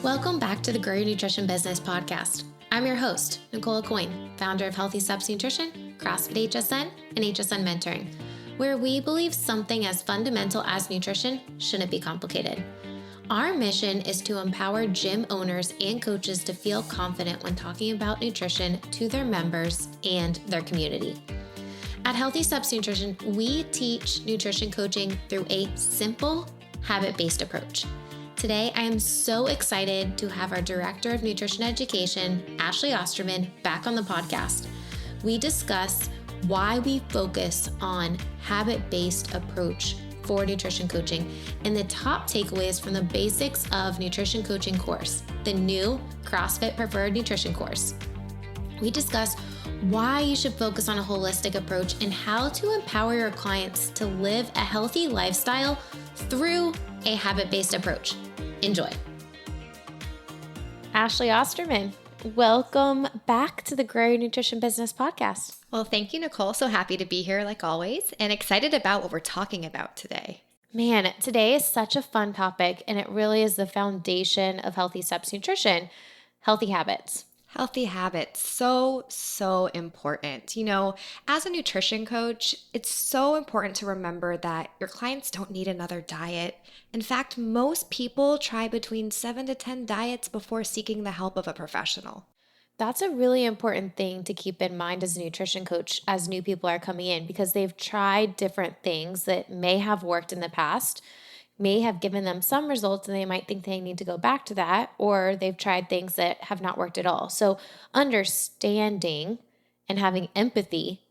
Welcome back to the Grow Your Nutrition Business podcast. I'm your host, Nicole Aucoin, founder of Healthy Steps Nutrition, CrossFit HSN, and HSN Mentoring, where we believe something as fundamental as nutrition shouldn't be complicated. Our mission is to empower gym owners and coaches to feel confident when talking about nutrition to their members and their community. At Healthy Steps Nutrition, we teach nutrition coaching through a simple, habit-based approach. Today, I am so excited to have our Director of Nutrition Education, Ashley Osterman, back on the podcast. We discuss why we focus on habit-based approach for nutrition coaching and the top takeaways from the Basics of Nutrition Coaching course, the new CrossFit Preferred Nutrition Course. We discuss why you should focus on a holistic approach and how to empower your clients to live a healthy lifestyle through a habit-based approach. Enjoy. Ashley Osterman, welcome back to the Grow Your Nutrition Business podcast. Well, thank you, Nicole. So happy to be here like always and excited about what we're talking about today. Man, today is such a fun topic and it really is the foundation of Healthy Steps Nutrition, healthy habits. Healthy habits, so important. You know, as a nutrition coach, it's so important to remember that your clients don't need another diet. In fact, most people try between 7 to 10 diets before seeking the help of a professional. That's a really important thing to keep in mind as a nutrition coach as new people are coming in because they've tried different things that may have worked in the past, may have given them some results and they might think they need to go back to that, or they've tried things that have not worked at all. So understanding and having empathy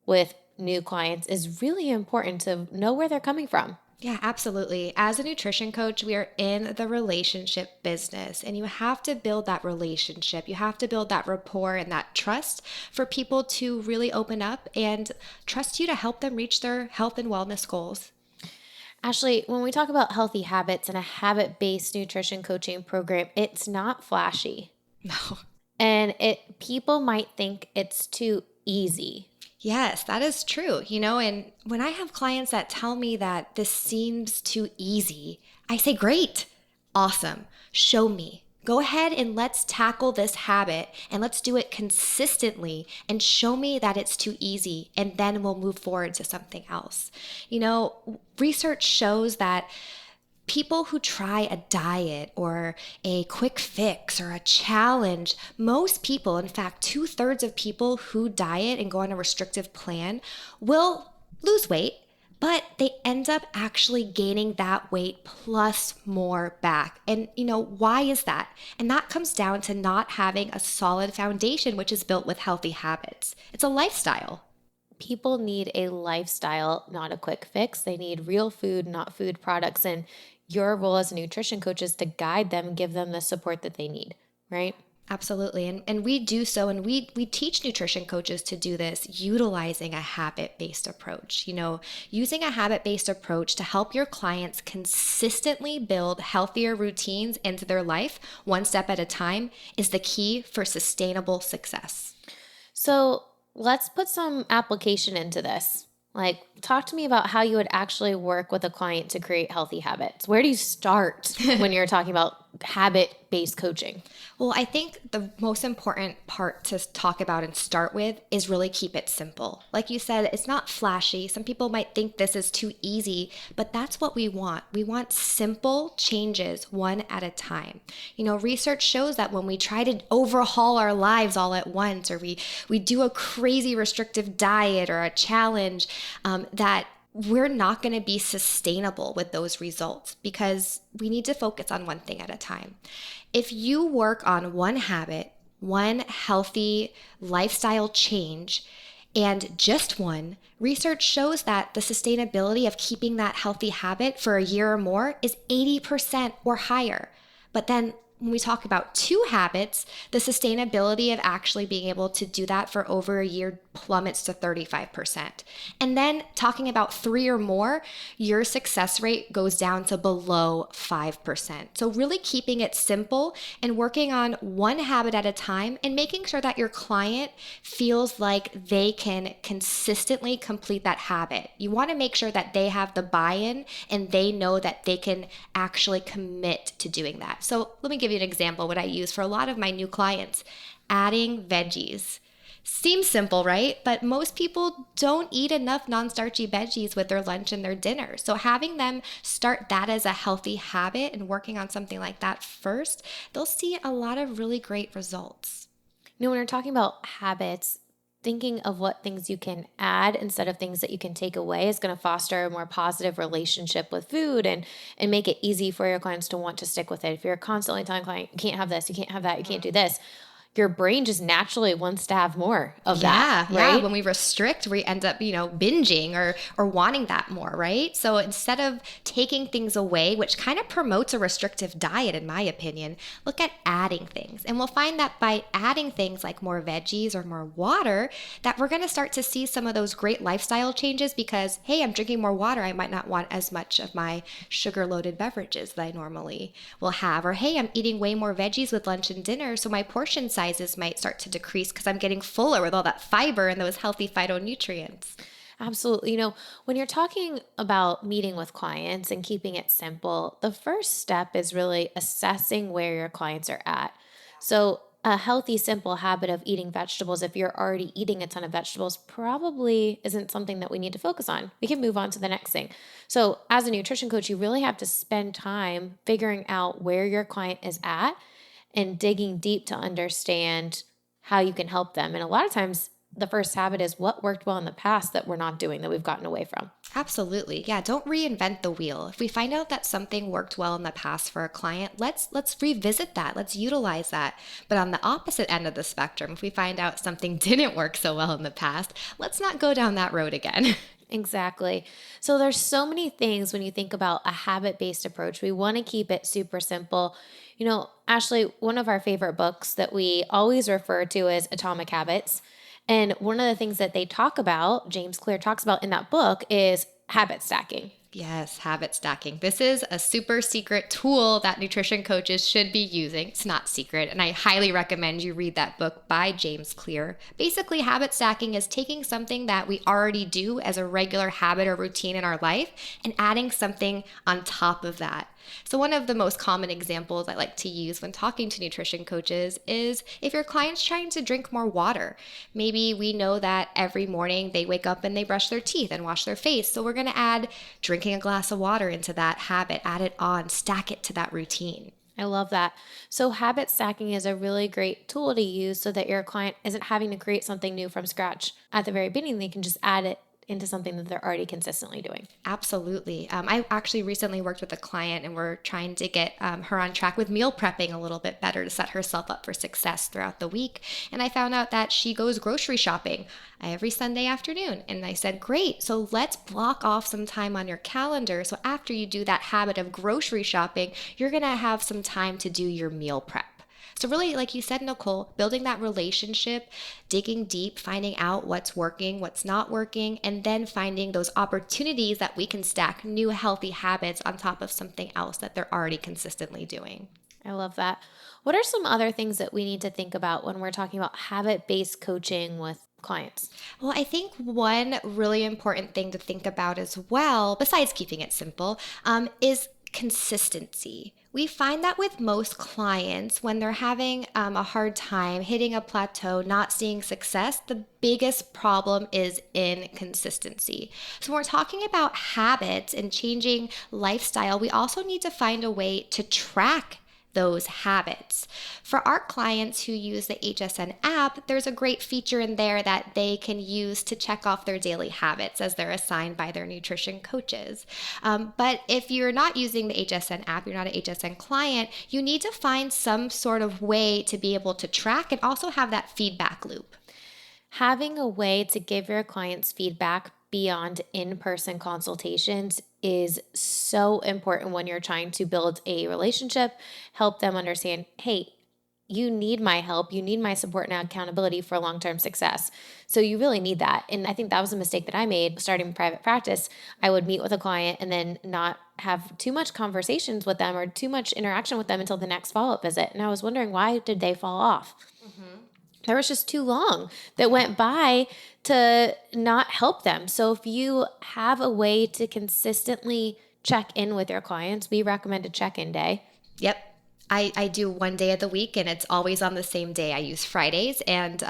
with new clients is really important to know where they're coming from. Yeah, absolutely. As a nutrition coach, we are in the relationship business and you have to build that relationship. You have to build that rapport and that trust for people to really open up and trust you to help them reach their health and wellness goals. Ashley, when we talk about healthy habits and a habit-based nutrition coaching program, it's not flashy. No. And people might think it's too easy. Yes, that is true. You know, and when I have clients that tell me that this seems too easy, I say, great, awesome, show me. Go ahead and let's tackle this habit and let's do it consistently and show me that it's too easy and then we'll move forward to something else. You know, research shows that people who try a diet or a quick fix or a challenge, most people, in fact, 2/3 of people who diet and go on a restrictive plan will lose weight, but they end up actually gaining that weight plus more back. And you know, why is that? And that comes down to not having a solid foundation, which is built with healthy habits. It's a lifestyle. People need a lifestyle, not a quick fix. They need real food, not food products. And your role as a nutrition coach is to guide them, give them the support that they need, right? Absolutely. And we do so, and we teach nutrition coaches to do this utilizing a habit-based approach. You know, using a habit-based approach to help your clients consistently build healthier routines into their life, one step at a time, is the key for sustainable success. So let's put some application into this. Like, talk to me about how you would actually work with a client to create healthy habits. Where do you start when you're talking about habit-based coaching? Well, I think the most important part to talk about and start with is really keep it simple. Like you said, it's not flashy. Some people might think this is too easy, but that's what we want. We want simple changes one at a time. You know, research shows that when we try to overhaul our lives all at once, or we do a crazy restrictive diet or a challenge, that we're not going to be sustainable with those results because we need to focus on one thing at a time. If you work on one habit, one healthy lifestyle change, and just one, research shows that the sustainability of keeping that healthy habit for a year or more is 80% or higher. But then when we talk about 2 habits, the sustainability of actually being able to do that for over a year plummets to 35%. And then talking about 3 or more, your success rate goes down to below 5%. So really keeping it simple and working on one habit at a time and making sure that your client feels like they can consistently complete that habit. You want to make sure that they have the buy-in and they know that they can actually commit to doing that. So let me give give you an example, what I use for a lot of my new clients, adding veggies. Seems simple, right? But most people don't eat enough non-starchy veggies with their lunch and their dinner. So having them start that as a healthy habit and working on something like that first, they'll see a lot of really great results. When we're talking about habits, thinking of what things you can add instead of things that you can take away is going to foster a more positive relationship with food and make it easy for your clients to want to stick with it. If you're constantly telling a client, you can't have this, you can't have that, you can't do this, your brain just naturally wants to have more of that, right? Yeah. When we restrict, we end up, binging or wanting that more, right? So instead of taking things away, which kind of promotes a restrictive diet, in my opinion, look at adding things. And we'll find that by adding things like more veggies or more water, that we're going to start to see some of those great lifestyle changes because, hey, I'm drinking more water. I might not want as much of my sugar-loaded beverages that I normally will have. Or, hey, I'm eating way more veggies with lunch and dinner, so my portion sizes might start to decrease because I'm getting fuller with all that fiber and those healthy phytonutrients. Absolutely. When you're talking about meeting with clients and keeping it simple, the first step is really assessing where your clients are at. So a healthy, simple habit of eating vegetables, if you're already eating a ton of vegetables, probably isn't something that we need to focus on. We can move on to the next thing. So as a nutrition coach, you really have to spend time figuring out where your client is at and digging deep to understand how you can help them. And a lot of times the first habit is what worked well in the past that we're not doing, that we've gotten away from. Absolutely. Yeah, don't reinvent the wheel. If we find out that something worked well in the past for a client, let's revisit that. Let's utilize that. But on the opposite end of the spectrum, if we find out something didn't work so well in the past, let's not go down that road again. Exactly. So there's so many things when you think about a habit-based approach. We want to keep it super simple. Ashley, one of our favorite books that we always refer to is Atomic Habits. And one of the things that they talk about, James Clear talks about in that book, is habit stacking. Yes, habit stacking. This is a super secret tool that nutrition coaches should be using. It's not secret, and I highly recommend you read that book by James Clear. Basically, habit stacking is taking something that we already do as a regular habit or routine in our life and adding something on top of that. So one of the most common examples I like to use when talking to nutrition coaches is if your client's trying to drink more water. Maybe we know that every morning they wake up and they brush their teeth and wash their face. So we're going to add drinking a glass of water into that habit, add it on, stack it to that routine. I love that. So habit stacking is a really great tool to use so that your client isn't having to create something new from scratch. At the very beginning, they can just add it into something that they're already consistently doing. Absolutely. I actually recently worked with a client and we're trying to get her on track with meal prepping a little bit better to set herself up for success throughout the week. And I found out that she goes grocery shopping every Sunday afternoon. And I said, great, so let's block off some time on your calendar. So after you do that habit of grocery shopping, you're going to have some time to do your meal prep. So really, like you said, Nicole, building that relationship, digging deep, finding out what's working, what's not working, and then finding those opportunities that we can stack new healthy habits on top of something else that they're already consistently doing. I love that. What are some other things that we need to think about when we're talking about habit-based coaching with clients? Well, I think one really important thing to think about as well, besides keeping it simple, is consistency. We find that with most clients, when they're having a hard time hitting a plateau, not seeing success, the biggest problem is inconsistency. So when we're talking about habits and changing lifestyle, we also need to find a way to track those habits. For our clients who use the HSN app, there's a great feature in there that they can use to check off their daily habits as they're assigned by their nutrition coaches. But if you're not using the HSN app, you're not an HSN client, you need to find some sort of way to be able to track and also have that feedback loop. Having a way to give your clients feedback beyond in-person consultations is so important when you're trying to build a relationship, help them understand, hey, you need my help, you need my support and accountability for long-term success. So you really need that. And I think that was a mistake that I made starting private practice. I would meet with a client and then not have too much conversations with them or too much interaction with them until the next follow-up visit. And I was wondering, why did they fall off? There was just too long that went by to not help them. So if you have a way to consistently check in with your clients, we recommend a check-in day. Yep. I do one day of the week, and it's always on the same day. I use Fridays, and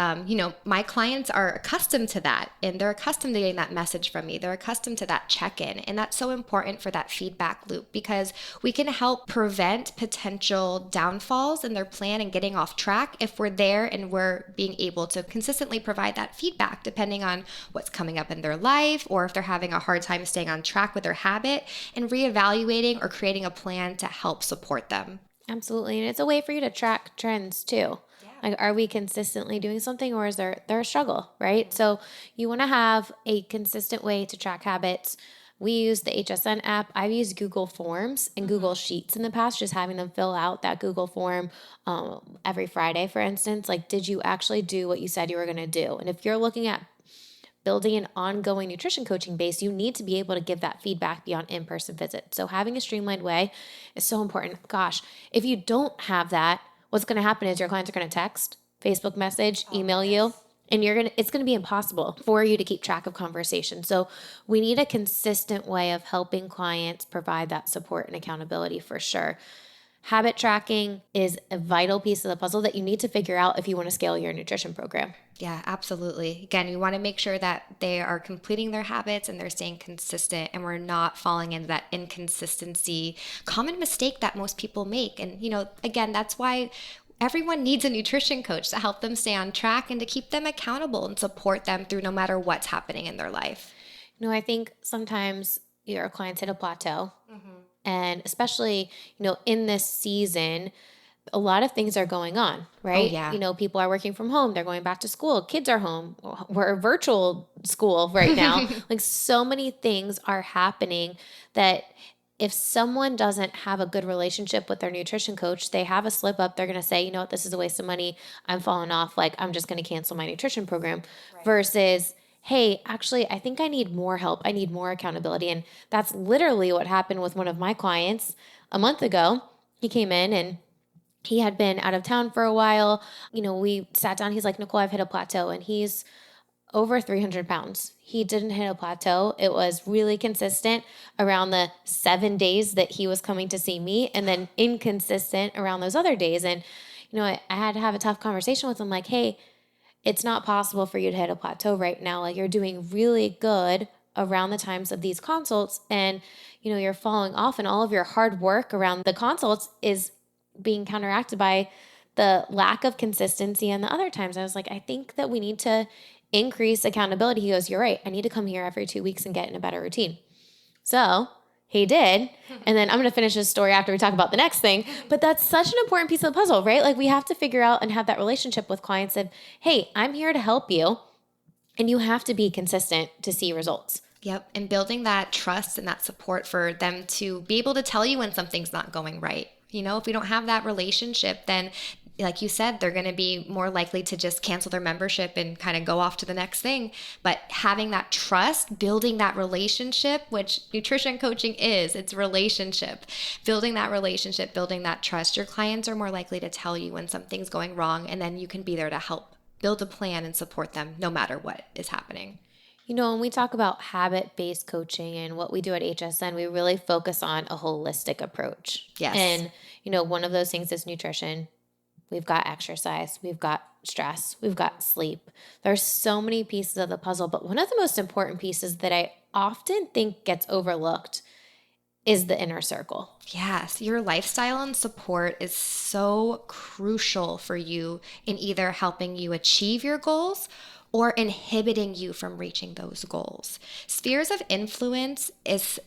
my clients are accustomed to that, and they're accustomed to getting that message from me. They're accustomed to that check-in, and that's so important for that feedback loop, because we can help prevent potential downfalls in their plan and getting off track if we're there and we're being able to consistently provide that feedback depending on what's coming up in their life, or if they're having a hard time staying on track with their habit, and reevaluating or creating a plan to help support them. Absolutely. And it's a way for you to track trends too. Yeah. Like, are we consistently doing something, or is there a struggle, right? So you want to have a consistent way to track habits. We use the HSN app. I've used Google Forms and Google Sheets in the past, just having them fill out that Google form every Friday, for instance. Like, did you actually do what you said you were going to do? And if you're looking at building an ongoing nutrition coaching base, you need to be able to give that feedback beyond in-person visits. So having a streamlined way is so important. Gosh, if you don't have that, what's going to happen is your clients are going to text, Facebook message, email you, and it's going to be impossible for you to keep track of conversation. So we need a consistent way of helping clients provide that support and accountability for sure. Habit tracking is a vital piece of the puzzle that you need to figure out if you want to scale your nutrition program. Yeah, absolutely. Again, we want to make sure that they are completing their habits and they're staying consistent, and we're not falling into that inconsistency, common mistake that most people make. And, again, that's why everyone needs a nutrition coach to help them stay on track and to keep them accountable and support them through no matter what's happening in their life. I think sometimes your clients hit a plateau. Mm-hmm. And especially, in this season, a lot of things are going on, right? Oh, yeah. People are working from home. They're going back to school. Kids are home. We're virtual school right now. Like, so many things are happening that if someone doesn't have a good relationship with their nutrition coach, they have a slip up. They're going to say, you know what, this is a waste of money. I'm falling off. Like, I'm just going to cancel my nutrition program. Right. Versus, hey, actually, I think I need more help. I need more accountability. And that's literally what happened with one of my clients a month ago. He came in and he had been out of town for a while. We sat down. He's like, Nicole, I've hit a plateau. And he's over 300 pounds. He didn't hit a plateau. It was really consistent around the 7 days that he was coming to see me, and then inconsistent around those other days. And, I had to have a tough conversation with him, like, hey, it's not possible for you to hit a plateau right now. Like, you're doing really good around the times of these consults, and, you're falling off, and all of your hard work around the consults is being counteracted by the lack of consistency and the other times. I was like, I think that we need to increase accountability. He goes, you're right. I need to come here every 2 weeks and get in a better routine. So he did. And then I'm going to finish this story after we talk about the next thing. But that's such an important piece of the puzzle, right? Like, we have to figure out and have that relationship with clients of, hey, I'm here to help you, and you have to be consistent to see results. Yep. And building that trust and that support for them to be able to tell you when something's not going right. If we don't have that relationship, then like you said, they're going to be more likely to just cancel their membership and kind of go off to the next thing. But having that trust, building that relationship, which nutrition coaching is, it's relationship, building that relationship, building that trust, your clients are more likely to tell you when something's going wrong, and then you can be there to help build a plan and support them no matter what is happening. When we talk about habit-based coaching and what we do at HSN, we really focus on a holistic approach. Yes. And, one of those things is nutrition. We've got exercise. We've got stress. We've got sleep. There's so many pieces of the puzzle, but one of the most important pieces that I often think gets overlooked is the inner circle. Yes, your lifestyle and support is so crucial for you in either helping you achieve your goals or inhibiting you from reaching those goals. Spheres of influence is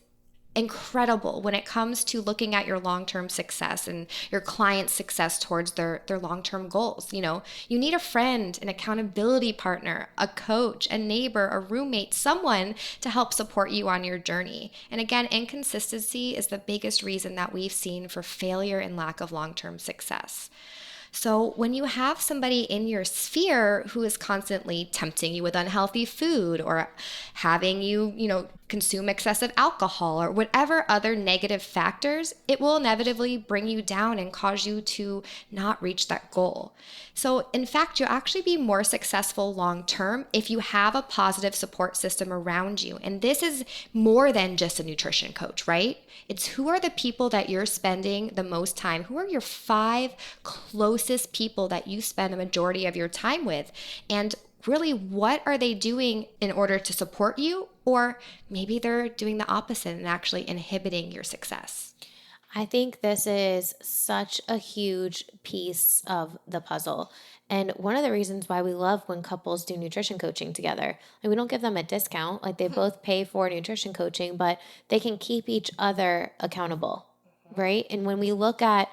incredible when it comes to looking at your long-term success and your client's success towards their long-term goals. You need a friend, an accountability partner, a coach, a neighbor, a roommate, someone to help support you on your journey. And again, inconsistency is the biggest reason that we've seen for failure and lack of long-term success. So when you have somebody in your sphere who is constantly tempting you with unhealthy food or having you, consume excessive alcohol or whatever other negative factors, it will inevitably bring you down and cause you to not reach that goal. So in fact, you'll actually be more successful long term if you have a positive support system around you. And this is more than just a nutrition coach, right? It's who are the people that you're spending the most time? Who are your 5 closest people that you spend the majority of your time with? And really, what are they doing in order to support you? Or maybe they're doing the opposite and actually inhibiting your success. I think this is such a huge piece of the puzzle. And one of the reasons why we love when couples do nutrition coaching together, and we don't give them a discount, like they both pay for nutrition coaching, but they can keep each other accountable, right? And when we look at,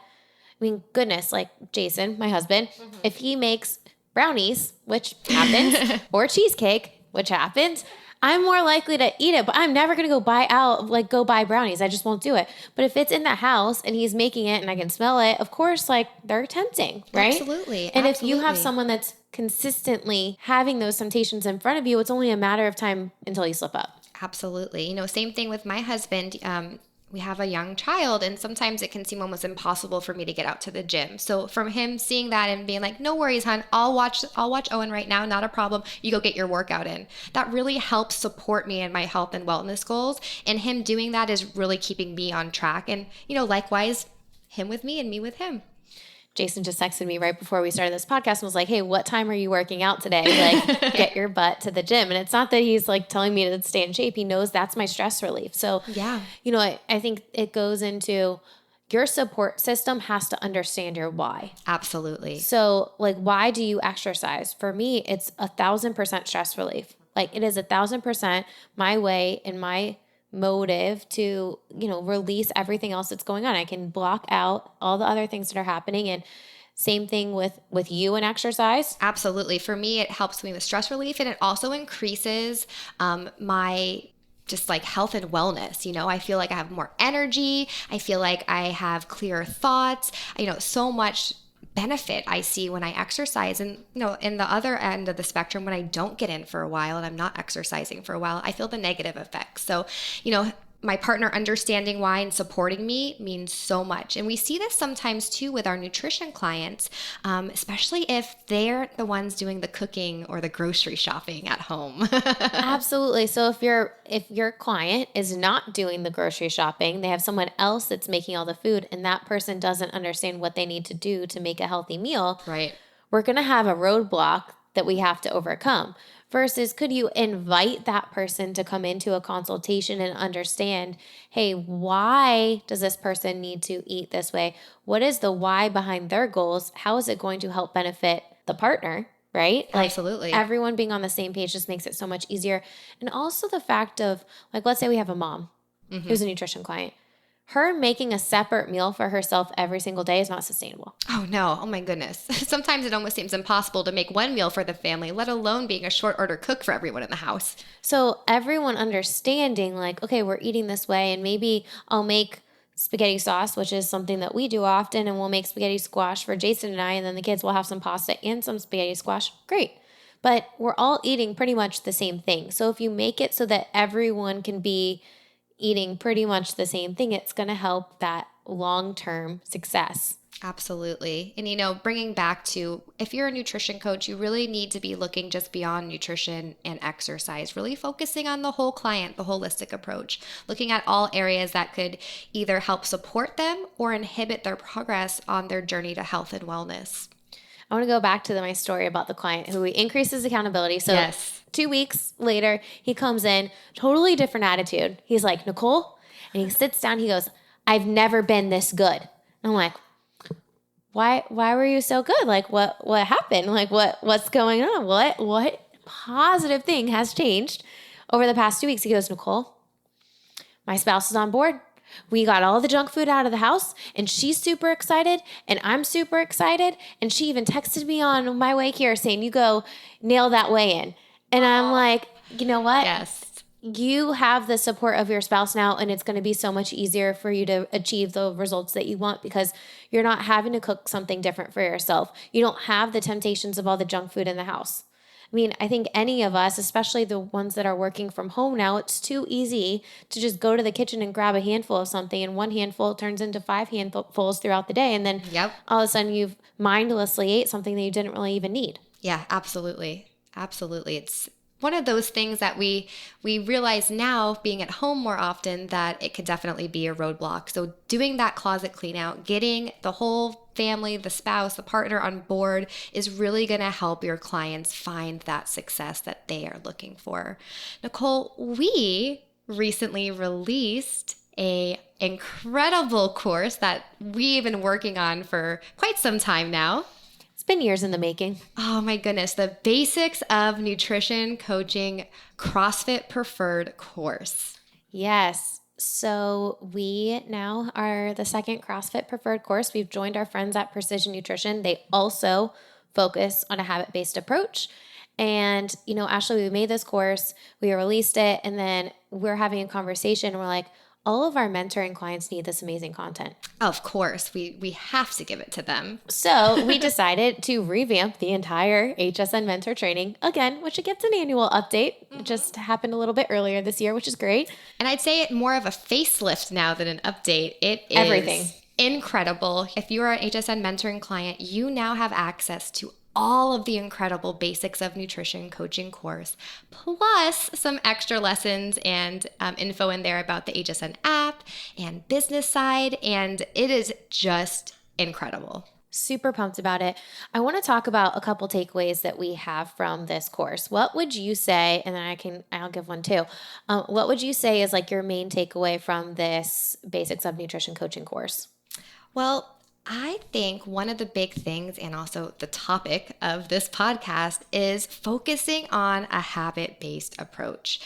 goodness, like Jason, my husband, if he makes brownies, which happens, or cheesecake, which happens, I'm more likely to eat it, but I'm never going to go buy brownies. I just won't do it. But if it's in the house and he's making it and I can smell it, of course, like they're tempting, right? Absolutely. And if you have someone that's consistently having those temptations in front of you, it's only a matter of time until you slip up. Absolutely. Same thing with my husband. We have a young child, and sometimes it can seem almost impossible for me to get out to the gym. So from him seeing that and being like, no worries, hon, I'll watch Owen right now, not a problem. You go get your workout in. That really helps support me in my health and wellness goals. And him doing that is really keeping me on track. And, likewise, him with me and me with him. Jason just texted me right before we started this podcast and was like, hey, what time are you working out today? Like, get your butt to the gym. And it's not that he's like telling me to stay in shape. He knows that's my stress relief. So, yeah, I think it goes into your support system has to understand your why. Absolutely. So like, why do you exercise? For me, it's 1,000% stress relief. Like it is 1,000% my way and my motive to, release everything else that's going on. I can block out all the other things that are happening. And same thing with you and exercise. Absolutely. For me, it helps me with stress relief, and it also increases my just like health and wellness. I feel like I have more energy. I feel like I have clearer thoughts. So much benefit I see when I exercise. And, in the other end of the spectrum, when I don't get in for a while and I'm not exercising for a while, I feel the negative effects. So, my partner understanding why and supporting me means so much. And we see this sometimes too with our nutrition clients, especially if they're the ones doing the cooking or the grocery shopping at home. Absolutely. So if your client is not doing the grocery shopping, they have someone else that's making all the food, and that person doesn't understand what they need to do to make a healthy meal, right? We're going to have a roadblock that we have to overcome. Versus, could you invite that person to come into a consultation and understand, hey, why does this person need to eat this way? What is the why behind their goals? How is it going to help benefit the partner, right? Absolutely. Everyone being on the same page just makes it so much easier. And also the fact of, let's say we have a mom who's a nutrition client. Her making a separate meal for herself every single day is not sustainable. Oh, no. Oh, my goodness. Sometimes it almost seems impossible to make one meal for the family, let alone being a short order cook for everyone in the house. So everyone understanding okay, we're eating this way, and maybe I'll make spaghetti sauce, which is something that we do often, and we'll make spaghetti squash for Jason and I, and then the kids will have some pasta and some spaghetti squash. Great. But we're all eating pretty much the same thing. So if you make it so that everyone can be eating pretty much the same thing, it's going to help that long-term success. Absolutely. And, bringing back to, if you're a nutrition coach, you really need to be looking just beyond nutrition and exercise, really focusing on the whole client, the holistic approach, looking at all areas that could either help support them or inhibit their progress on their journey to health and wellness. I want to go back to my story about the client who increases accountability. So yes. 2 weeks later, he comes in, totally different attitude. He's like, Nicole, and he sits down, he goes, I've never been this good. And I'm like, why were you so good? Like, what happened? Like, what's going on? What positive thing has changed over the past 2 weeks? He goes, Nicole, my spouse is on board. We got all the junk food out of the house, and she's super excited, and I'm super excited. And she even texted me on my way here saying, you go nail that weigh-in. And I'm like, you know what? Yes. You have the support of your spouse now, and it's going to be so much easier for you to achieve the results that you want because you're not having to cook something different for yourself. You don't have the temptations of all the junk food in the house. I mean, I think any of us, especially the ones that are working from home now, it's too easy to just go to the kitchen and grab a handful of something, and one handful turns into 5 handfuls throughout the day. And then Yep. all of a sudden you've mindlessly ate something that you didn't really even need. Yeah, absolutely. Absolutely. It's one of those things that we realize now, being at home more often, that it could definitely be a roadblock. So doing that closet clean out, getting the whole family, the spouse, the partner on board is really going to help your clients find that success that they are looking for. Nicole, we recently released a incredible course that we've been working on for quite some time now. It's been years in the making. Oh my goodness, the Basics of Nutrition Coaching CrossFit Preferred Course. Yes. So we now are the second CrossFit Preferred course. We've joined our friends at Precision Nutrition. They also focus on a habit-based approach. And, Ashley, we made this course, we released it, and then we're having a conversation. And we're like, all of our mentoring clients need this amazing content. Of course, we have to give it to them. So we decided to revamp the entire HSN mentor training again, which it gets an annual update. It just happened a little bit earlier this year, which is great. And I'd say it more of a facelift now than an update. It is everything. Incredible. If you are an HSN mentoring client, you now have access to all of the incredible Basics of Nutrition Coaching course, plus some extra lessons and info in there about the HSN app and business side, and it is just incredible. Super pumped about it. I want to talk about a couple takeaways that we have from this course. What would you say, and then I'll give one too. What would you say is like your main takeaway from this Basics of Nutrition Coaching course? Well, I think one of the big things, and also the topic of this podcast, is focusing on a habit-based approach.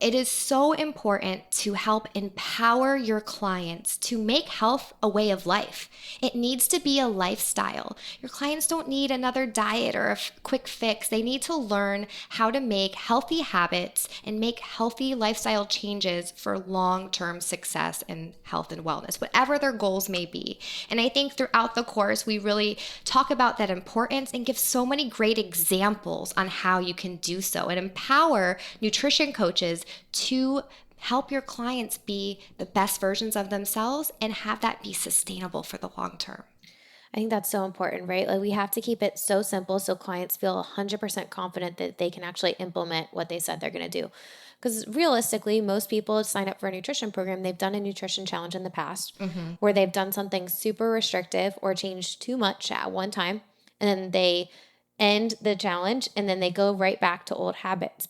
It is so important to help empower your clients to make health a way of life. It needs to be a lifestyle. Your clients don't need another diet or a quick fix. They need to learn how to make healthy habits and make healthy lifestyle changes for long-term success and health and wellness, whatever their goals may be. And I think throughout the course, we really talk about that importance and give so many great examples on how you can do so and empower nutrition coaches to help your clients be the best versions of themselves and have that be sustainable for the long term. I think that's so important, right? Like we have to keep it so simple so clients feel 100% confident that they can actually implement what they said they're going to do. Because realistically, most people sign up for a nutrition program, they've done a nutrition challenge in the past where they've done something super restrictive or changed too much at one time, and then they end the challenge and then they go right back to old habits,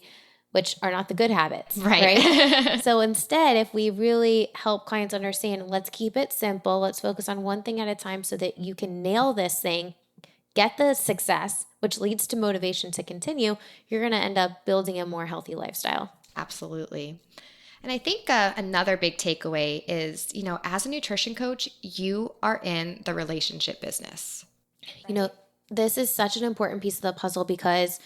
which are not the good habits, right? So instead, if we really help clients understand, let's keep it simple, let's focus on one thing at a time so that you can nail this thing, get the success, which leads to motivation to continue, you're going to end up building a more healthy lifestyle. Absolutely. And I think another big takeaway is, as a nutrition coach, you are in the relationship business. This is such an important piece of the puzzle because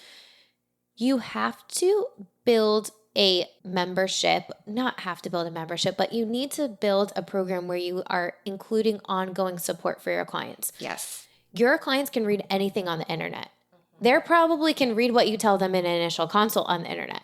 you have to build a membership, not have to build a membership, but you need to build a program where you are including ongoing support for your clients. Yes. Your clients can read anything on the internet. They probably can read what you tell them in an initial consult on the internet.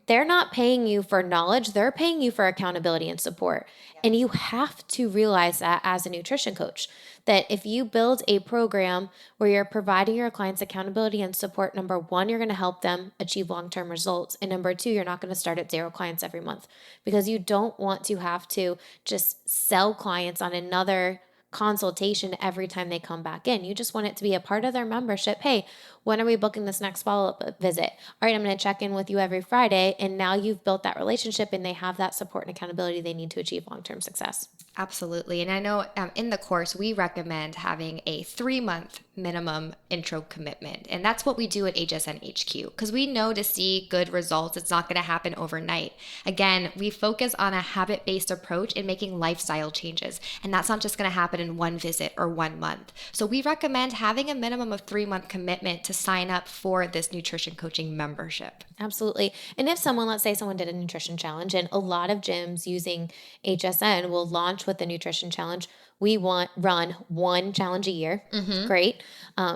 They're not paying you for knowledge. They're paying you for accountability and support. And you have to realize that as a nutrition coach, that if you build a program where you're providing your clients accountability and support, number one, you're going to help them achieve long-term results. And number two, you're not going to start at 0 clients every month because you don't want to have to just sell clients on another consultation every time they come back in. You just want it to be a part of their membership. Hey, when are we booking this next follow-up visit? All right, I'm going to check in with you every Friday. And now you've built that relationship and they have that support and accountability they need to achieve long-term success. Absolutely. And I know in the course, we recommend having a 3-month minimum intro commitment. And that's what we do at HSN HQ because we know to see good results, it's not going to happen overnight. Again, we focus on a habit-based approach in making lifestyle changes. And that's not just going to happen in one visit or 1 month. So we recommend having a minimum of 3-month commitment to sign up for this nutrition coaching membership. Absolutely. And if let's say someone did a nutrition challenge, and a lot of gyms using HSN will launch with the nutrition challenge. We run 1 challenge a year. Great.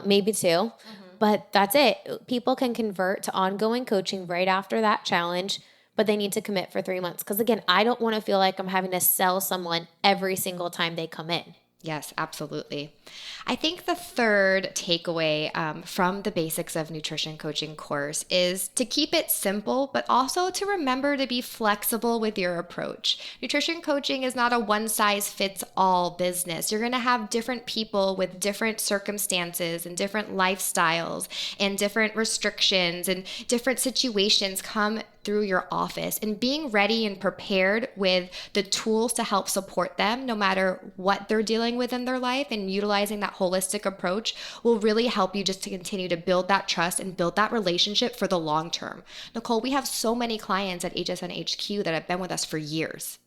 Maybe 2. But that's it. People can convert to ongoing coaching right after that challenge, but they need to commit for 3 months. Because again, I don't want to feel like I'm having to sell someone every single time they come in. Yes, absolutely. I think the third takeaway from the Basics of Nutrition Coaching course is to keep it simple, but also to remember to be flexible with your approach. Nutrition coaching is not a one-size-fits-all business. You're going to have different people with different circumstances and different lifestyles and different restrictions and different situations come through your office, and being ready and prepared with the tools to help support them no matter what they're dealing with in their life, and utilizing that holistic approach will really help you just to continue to build that trust and build that relationship for the long term. Nicole, we have so many clients at HSN HQ that have been with us for years.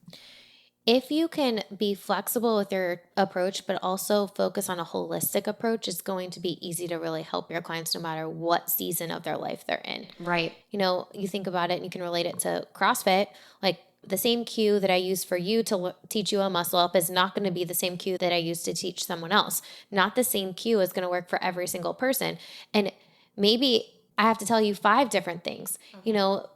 If you can be flexible with your approach, but also focus on a holistic approach, it's going to be easy to really help your clients no matter what season of their life they're in. Right. You think about it and you can relate it to CrossFit. Like the same cue that I use for you to teach you a muscle up is not going to be the same cue that I use to teach someone else. Not the same cue is going to work for every single person. And maybe I have to tell you 5 different things.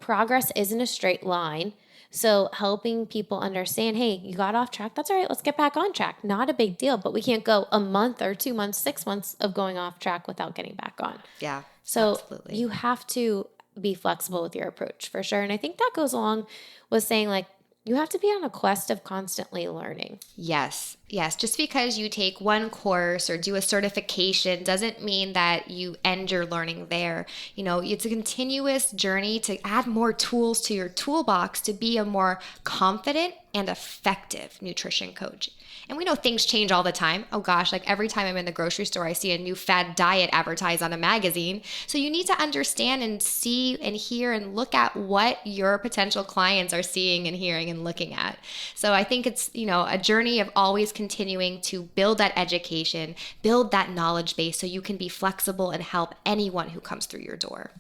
Progress isn't a straight line. So helping people understand, hey, you got off track. That's all right. Let's get back on track. Not a big deal, but we can't go a month or 2 months, 6 months of going off track without getting back on. Yeah. So absolutely. You have to be flexible with your approach for sure. And I think that goes along with saying you have to be on a quest of constantly learning. Yes. Just because you take one course or do a certification doesn't mean that you end your learning there. It's a continuous journey to add more tools to your toolbox to be a more confident and effective nutrition coach. And we know things change all the time. Oh gosh, every time I'm in the grocery store, I see a new fad diet advertised on a magazine. So you need to understand and see and hear and look at what your potential clients are seeing and hearing and looking at. So I think it's, a journey of always continuing to build that education, build that knowledge base so you can be flexible and help anyone who comes through your door.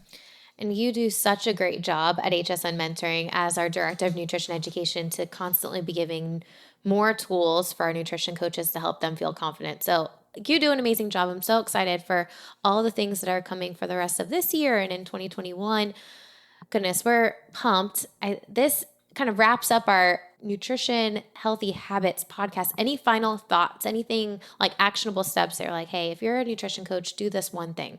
And you do such a great job at HSN Mentoring as our Director of Nutrition Education to constantly be giving more tools for our nutrition coaches to help them feel confident. So you do an amazing job. I'm so excited for all the things that are coming for the rest of this year and in 2021. Goodness, we're pumped. This kind of wraps up our Nutrition Healthy Habits podcast. Any final thoughts, anything actionable steps there? Hey, if you're a nutrition coach, do this one thing.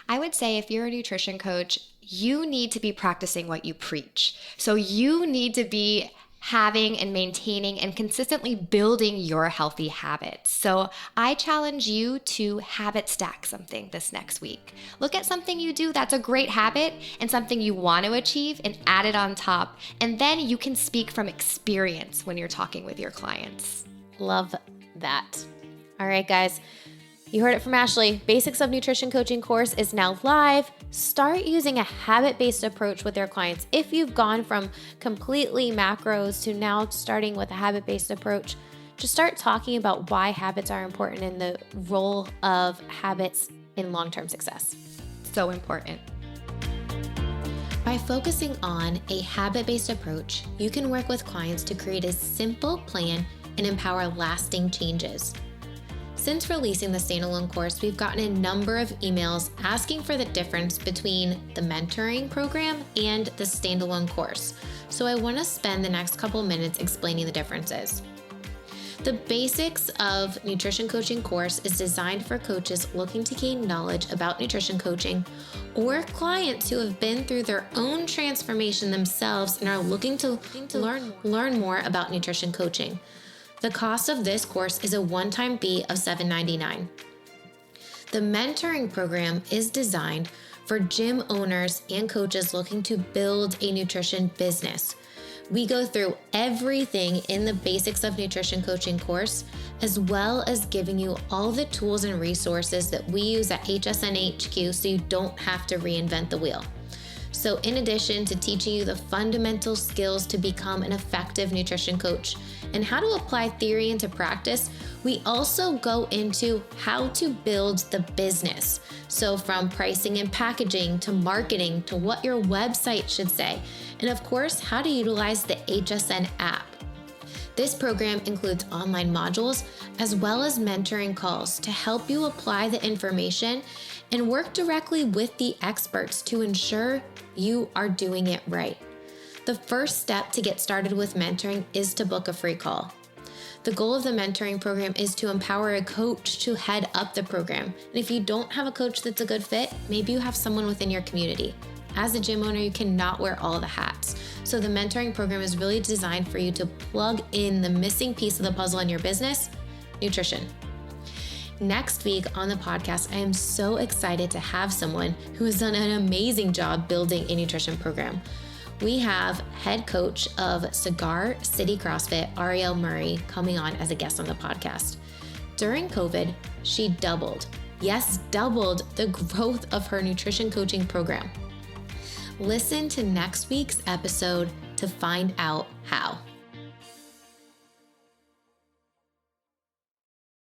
I would say if you're a nutrition coach, you need to be practicing what you preach. So you need to be having and maintaining and consistently building your healthy habits. So I challenge you to habit stack something this next week. Look at something you do that's a great habit and something you want to achieve and add it on top. And then you can speak from experience when you're talking with your clients. Love that. All right, guys. You heard it from Ashley. Basics of Nutrition Coaching course is now live. Start using a habit-based approach with your clients. If you've gone from completely macros to now starting with a habit-based approach, just start talking about why habits are important and the role of habits in long-term success. So important. By focusing on a habit-based approach, you can work with clients to create a simple plan and empower lasting changes. Since releasing the standalone course, we've gotten a number of emails asking for the difference between the mentoring program and the standalone course. So I want to spend the next couple minutes explaining the differences. The Basics of Nutrition Coaching course is designed for coaches looking to gain knowledge about nutrition coaching or clients who have been through their own transformation themselves and are looking to learn more about nutrition coaching. The cost of this course is a one-time fee of $7.99. The mentoring program is designed for gym owners and coaches looking to build a nutrition business. We go through everything in the Basics of Nutrition Coaching course, as well as giving you all the tools and resources that we use at HSN HQ so you don't have to reinvent the wheel. So in addition to teaching you the fundamental skills to become an effective nutrition coach and how to apply theory into practice, we also go into how to build the business. So from pricing and packaging to marketing to what your website should say, and of course, how to utilize the HSN app. This program includes online modules as well as mentoring calls to help you apply the information and work directly with the experts to ensure you are doing it right. The first step to get started with mentoring is to book a free call. The goal of the mentoring program is to empower a coach to head up the program. And if you don't have a coach that's a good fit, maybe you have someone within your community. As a gym owner, you cannot wear all the hats. So the mentoring program is really designed for you to plug in the missing piece of the puzzle in your business, nutrition. Next week on the podcast, I am so excited to have someone who has done an amazing job building a nutrition program. We have head coach of Cigar City CrossFit, Arielle Murray, coming on as a guest on the podcast. During COVID, she doubled the growth of her nutrition coaching program. Listen to next week's episode to find out how.